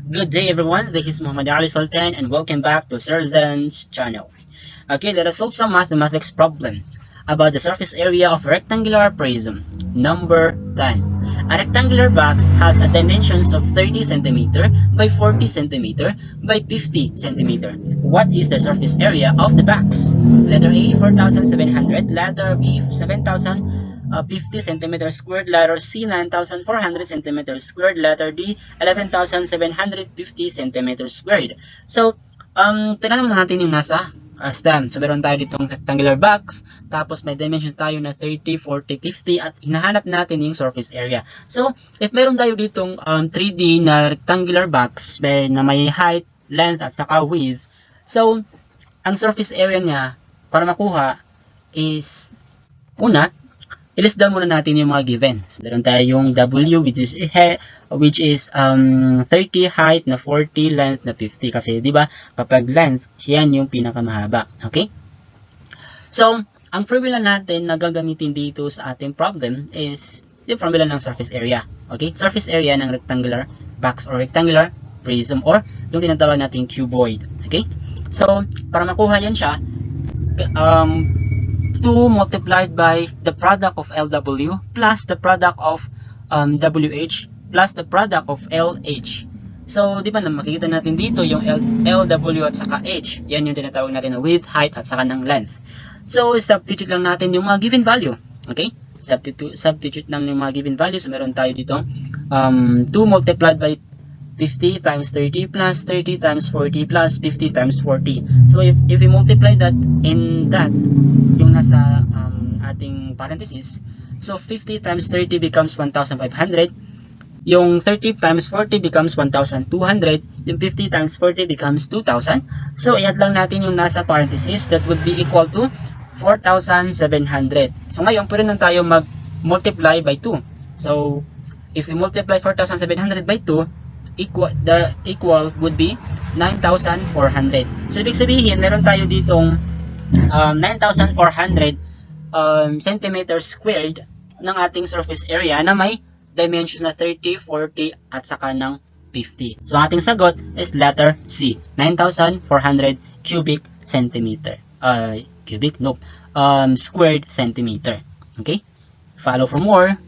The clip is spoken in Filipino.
Good day everyone, this is Muhammad Ali Sultan and welcome back to Sir Zen's channel. Okay, let us solve some mathematics problem about the surface area of a rectangular prism. Number 10. A rectangular box has a dimensions of 30 cm by 40 cm by 50 cm. What is the surface area of the box? Letter A, 4,700. Letter B, 7,050 cm squared. Letter C, 9,400 cm squared. Letter D, 11,750 cm squared. So, tignan natin yung nasa stem. So, meron tayo ditong rectangular box, tapos may dimension tayo na 30, 40, 50, at hinahanap natin yung surface area. So, if meron tayo ditong 3D na rectangular box na may height, length, at saka width, so, ang surface area niya, para makuha, is, una, i-list down muna natin yung mga given. So, meron tayo yung W, which is 30 height na 40, length na 50. Kasi, di ba, kapag length, yan yung pinakamahaba. Okay? So, ang formula natin na gagamitin dito sa ating problem is yung formula ng surface area. Okay? Surface area ng rectangular box or rectangular prism or yung tinatawag natin cuboid. Okay? So, para makuha yan siya, 2 multiplied by the product of LW plus the product of WH plus the product of LH. So, di ba na makikita natin dito yung LW at saka H. Yan yung tinatawag natin na width, height, at saka ng length. So, substitute lang natin yung mga given value. Okay? Substitute lang yung mga given value. So, meron tayo dito 2 multiplied by 50 times 30 plus 30 times 40 plus 50 times 40. So, if we multiply that in that, yung nasa ating parenthesis, so 50 times 30 becomes 1,500. Yung 30 times 40 becomes 1,200. Yung 50 times 40 becomes 2,000. So, i-add lang natin yung nasa parenthesis. That would be equal to 4,700. So, ngayon, pwede na tayo mag-multiply by 2. So, if we multiply 4,700 by 2, the equal would be 9,400. So, ibig sabihin, meron tayo ditong 9,400 centimeters squared ng ating surface area na may dimensions na 30, 40, at saka ng 50. So, ang ating sagot is letter C, 9,400 cubic centimeter. Squared centimeter. Okay? Follow for more.